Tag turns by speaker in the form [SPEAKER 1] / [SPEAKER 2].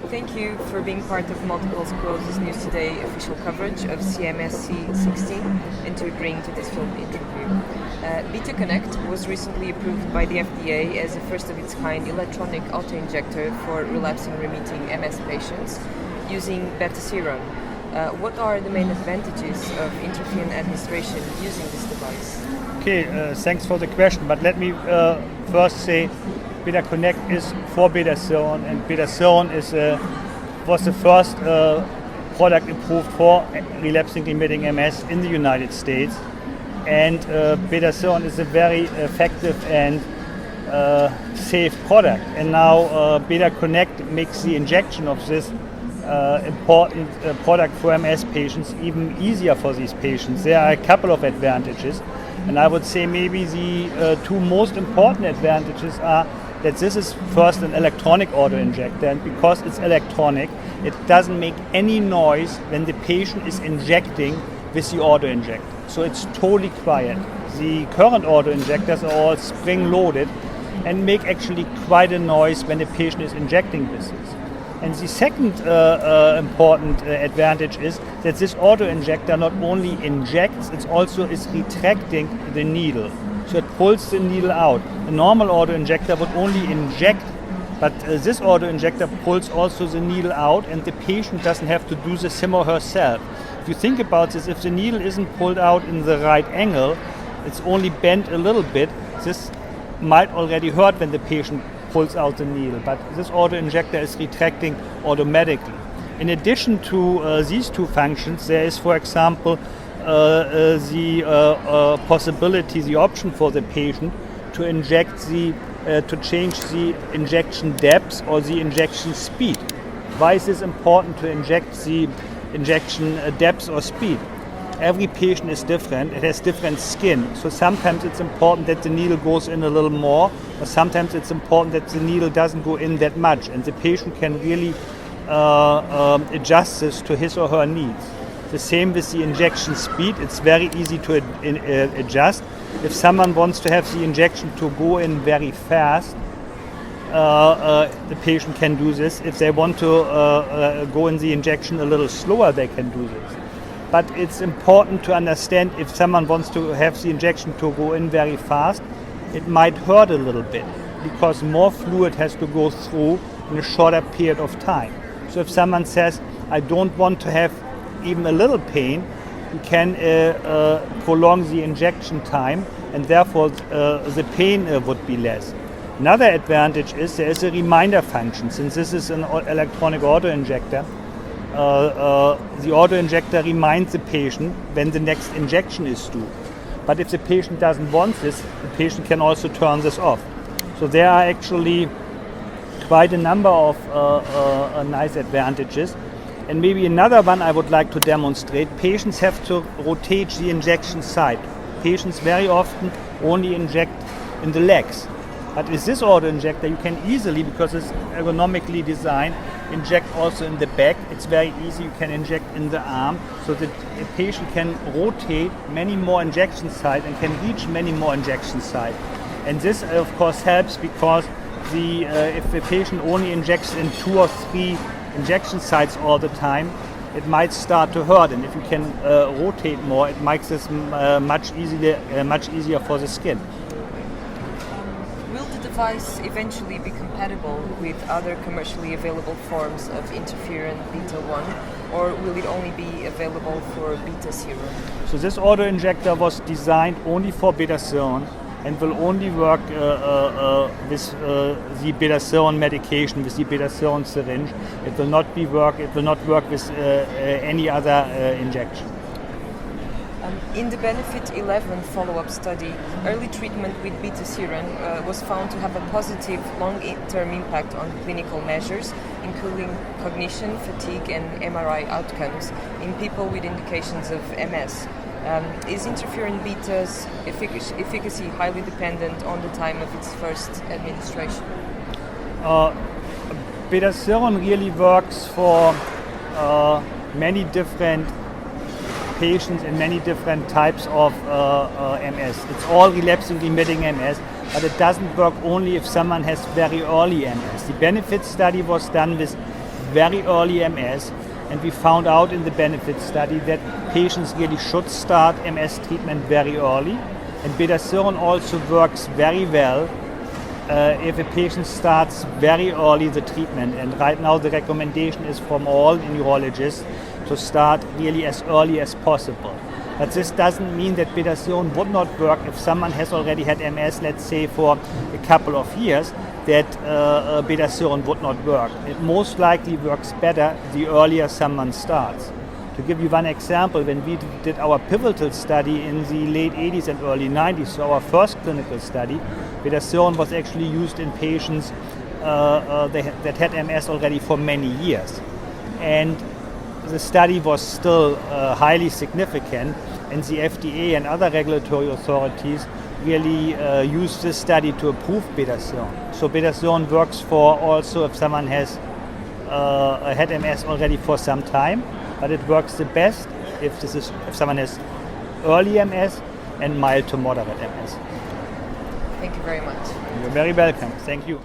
[SPEAKER 1] Thank you for being part of Multiple Sclerosis News Today official coverage of CMSC 16 and to agreeing to this film interview. Beta Connect was recently approved by the FDA as a first of its kind electronic auto-injector for relapsing remitting MS patients using beta serum. What are the main advantages of intravenous administration using this device?
[SPEAKER 2] Okay, thanks for the question, but let me first say Beta Connect is for beta serum, and beta serum was the first product approved for relapsing remitting MS in the United States. And beta serum is a very effective and safe product. And now Beta Connect makes the injection of this important product for MS patients even easier for these patients. There are a couple of advantages, and I would say maybe the two most important advantages are that this is first an electronic auto-injector, and because it's electronic, it doesn't make any noise when the patient is injecting with the auto-injector. So it's totally quiet. The current auto-injectors are all spring-loaded and make actually quite a noise when the patient is injecting with this. And the second important advantage is that this auto-injector not only injects, it also is retracting the needle. So it pulls the needle out. A normal auto-injector would only inject, but this auto-injector pulls also the needle out, and the patient doesn't have to do this him or herself. If you think about this, if the needle isn't pulled out in the right angle, it's only bent a little bit, this might already hurt when the patient pulls out the needle, but this auto-injector is retracting automatically. In addition to these two functions, there is, for example, the possibility, the option for the patient to inject to change the injection depth or the injection speed. Why is this important to inject the injection depth or speed? Every patient is different. It has different skin. So sometimes it's important that the needle goes in a little more, or sometimes it's important that the needle doesn't go in that much, and the patient can really adjust this to his or her needs. The same with the injection speed. It's very easy to adjust. If someone wants to have the injection to go in very fast, the patient can do this. If they want to go in the injection a little slower, they can do this. But it's important to understand if someone wants to have the injection to go in very fast, it might hurt a little bit because more fluid has to go through in a shorter period of time. So if someone says, I don't want to have even a little pain, you can prolong the injection time, and therefore the pain would be less. Another advantage is there is a reminder function. Since this is an electronic auto-injector, the auto-injector reminds the patient when the next injection is due. But if the patient doesn't want this, the patient can also turn this off. So there are actually quite a number of nice advantages. And maybe another one I would like to demonstrate, patients have to rotate the injection site. Patients very often only inject in the legs. But with this auto-injector, you can easily, because it's ergonomically designed, inject also in the back. It's very easy. You can inject in the arm, so that the patient can rotate many more injection sites and can reach many more injection sites. And this, of course, helps because if the patient only injects in 2 or 3 injection sites all the time, it might start to hurt. And if you can rotate more, it makes this much easier for the skin.
[SPEAKER 1] Will the device eventually be compatible with other commercially available forms of interferon beta-1, or will it only be available for beta serum?
[SPEAKER 2] So this auto-injector was designed only for beta serum and will only work with the beta serum medication, with the beta serum syringe. It will not work with any other injection.
[SPEAKER 1] In the Benefit 11 follow-up study, early treatment with beta serum was found to have a positive long-term impact on clinical measures, including cognition, fatigue, and MRI outcomes in people with indications of MS. Is interferon beta's efficacy highly dependent on the time of its first administration?
[SPEAKER 2] Beta serum really works for many different patients in many different types of MS. It's all relapsing remitting MS, but it doesn't work only if someone has very early MS. The Benefit study was done with very early MS, and we found out in the benefit study that patients really should start MS treatment very early. And bedaciron also works very well if a patient starts very early the treatment. And right now the recommendation is from all neurologists to start really as early as possible. But this doesn't mean that bedaciron would not work if someone has already had MS, let's say for a couple of years, that bedaciron would not work. It most likely works better the earlier someone starts. To give you one example, when we did our pivotal study in the late 80s and early 90s, so our first clinical study, bedaciron was actually used in patients that had MS already for many years. And the study was still highly significant, and the FDA and other regulatory authorities really used this study to approve bedaciron. So bedaciron works for also if someone has had MS already for some time, but it works the best if someone has early MS and mild to moderate MS.
[SPEAKER 1] Thank you very much.
[SPEAKER 2] You're very welcome. Thank you.